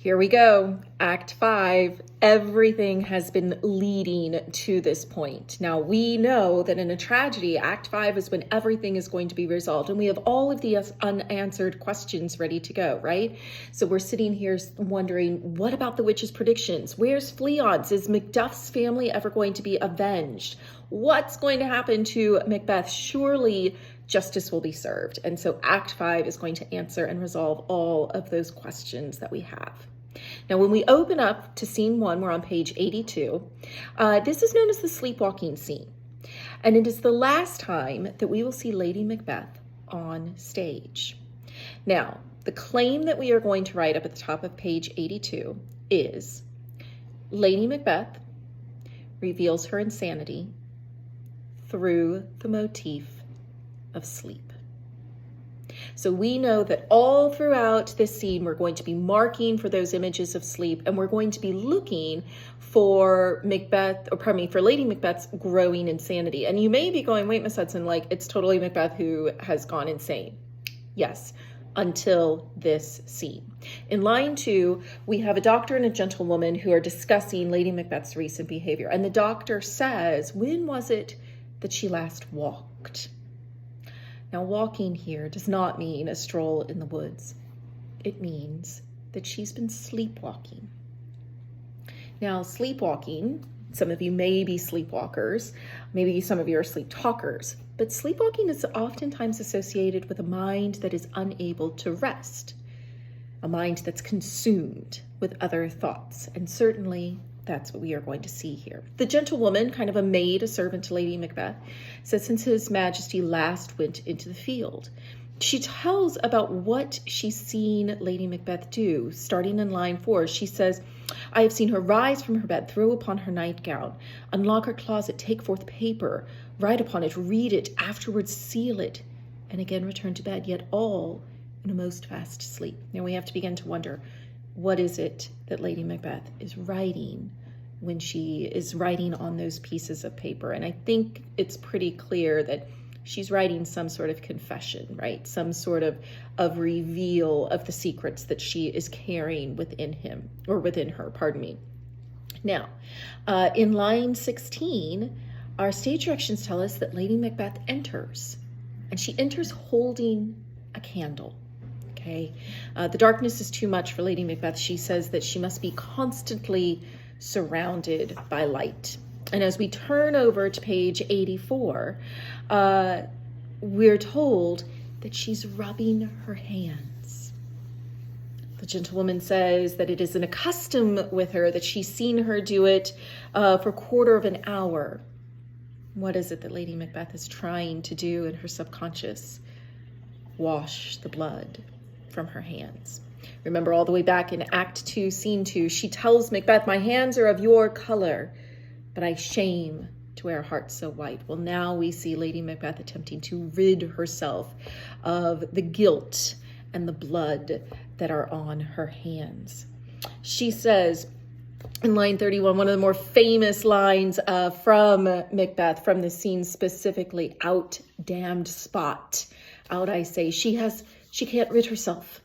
Here we go. Act 5. Everything has been leading to this point. Now, we know that in a tragedy, Act 5 is when everything is going to be resolved. And we have all of the unanswered questions ready to go, right? So we're sitting here wondering, what about the witch's predictions? Where's Fleance? Is Macduff's family ever going to be avenged? What's going to happen to Macbeth? Surely justice will be served. And so Act 5 is going to answer and resolve all of those questions that we have. Now, when we open up to scene 1, we're on page 82. This is known as the sleepwalking scene. And it is the last time that we will see Lady Macbeth on stage. Now, the claim that we are going to write up at the top of page 82 is Lady Macbeth reveals her insanity through the motif of sleep. So we know that all throughout this scene, we're going to be marking for those images of sleep, and we're going to be looking for for Lady Macbeth's growing insanity. And you may be going, wait, Miss Hudson, like it's totally Macbeth who has gone insane. Yes, until this scene. In line 2, we have a doctor and a gentlewoman who are discussing Lady Macbeth's recent behavior. And the doctor says, when was it that she last walked? Now, walking here does not mean a stroll in the woods. It means that she's been sleepwalking. Now, sleepwalking, some of you may be sleepwalkers, maybe some of you are sleep talkers, but sleepwalking is oftentimes associated with a mind that is unable to rest, a mind that's consumed with other thoughts, and certainly that's what we are going to see here. The gentlewoman, kind of a maid, a servant to Lady Macbeth, says since His Majesty last went into the field. She tells about what she's seen Lady Macbeth do. Starting in line 4, she says, I have seen her rise from her bed, throw upon her nightgown, unlock her closet, take forth paper, write upon it, read it, afterwards seal it, and again return to bed, yet all in a most fast sleep. Now we have to begin to wonder, what is it that Lady Macbeth is writing when she is writing on those pieces of paper? And I think it's pretty clear that she's writing some sort of confession, right? Some sort of reveal of the secrets that she is carrying within her. Now, in line 16, our stage directions tell us that Lady Macbeth enters, and she enters holding a candle. Okay, the darkness is too much for Lady Macbeth. She says that she must be constantly surrounded by light. And as we turn over to page 84, we're told that she's rubbing her hands. The gentlewoman says that it is an custom with her, that she's seen her do it for a quarter of an hour. What is it that Lady Macbeth is trying to do in her subconscious? Wash the blood from her hands. Remember, all the way back in Act 2, Scene 2, she tells Macbeth, my hands are of your color, but I shame to wear a heart so white. Well, now we see Lady Macbeth attempting to rid herself of the guilt and the blood that are on her hands. She says, in line 31, one of the more famous lines from Macbeth, from the scene specifically, out damned spot. Out, I say, she can't rid herself,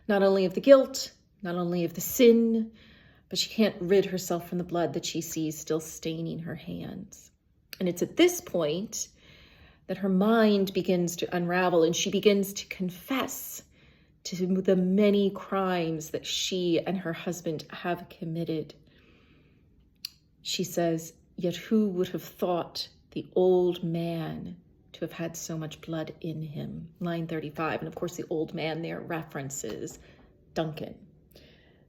not only of the guilt, not only of the sin, but she can't rid herself from the blood that she sees still staining her hands. And it's at this point that her mind begins to unravel, and she begins to confess to the many crimes that she and her husband have committed. She says, yet who would have thought the old man to have had so much blood in him? Line 35. And of course, the old man there references Duncan.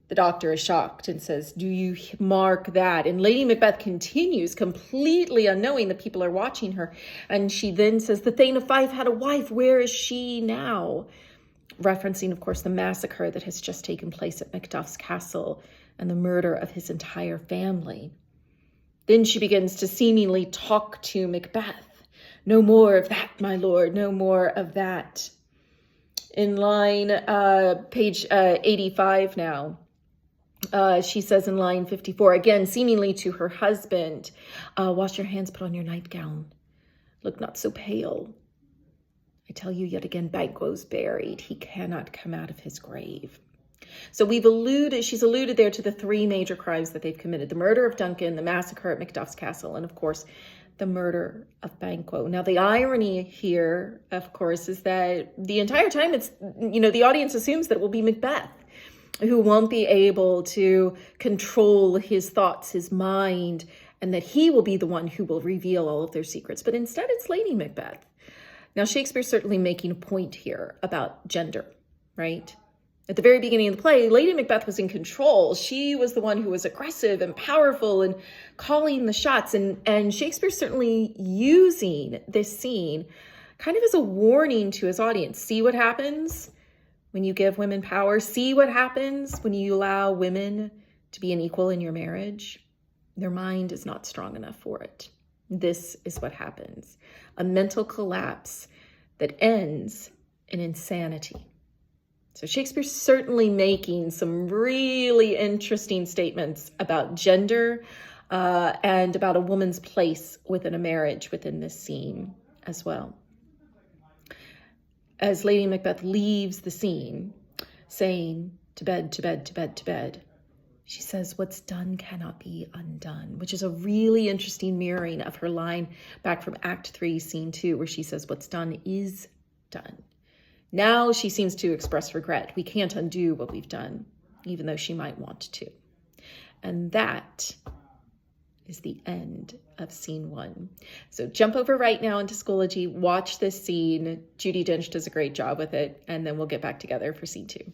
The doctor is shocked and says, do you mark that? And Lady Macbeth continues, completely unknowing that people are watching her. And she then says, the Thane of Fife had a wife. Where is she now? Referencing, of course, the massacre that has just taken place at Macduff's castle and the murder of his entire family. Then she begins to seemingly talk to Macbeth. No more of that, my lord, no more of that. In line, page 85 now, she says in line 54, again, seemingly to her husband, wash your hands, put on your nightgown. Look not so pale. I tell you yet again, Banquo's buried. He cannot come out of his grave. So she's alluded there to the three major crimes that they've committed: the murder of Duncan, the massacre at Macduff's Castle, and of course, the murder of Banquo. Now, the irony here, of course, is that the entire time the audience assumes that it will be Macbeth who won't be able to control his thoughts, his mind, and that he will be the one who will reveal all of their secrets. But instead, it's Lady Macbeth. Now, Shakespeare's certainly making a point here about gender, right? At the very beginning of the play, Lady Macbeth was in control. She was the one who was aggressive and powerful and calling the shots. And Shakespeare's certainly using this scene kind of as a warning to his audience. See what happens when you give women power. See what happens when you allow women to be an equal in your marriage. Their mind is not strong enough for it. This is what happens. A mental collapse that ends in insanity. So Shakespeare's certainly making some really interesting statements about gender and about a woman's place within a marriage within this scene as well. As Lady Macbeth leaves the scene, saying, "To bed, to bed, to bed, to bed," she says, "What's done cannot be undone," which is a really interesting mirroring of her line back from Act 3, Scene 2, where she says, "What's done is done." Now she seems to express regret. We can't undo what we've done, even though she might want to. And that is the end of Scene 1. So jump over right now into Schoology, watch this scene. Judi Dench does a great job with it, and then we'll get back together for Scene 2.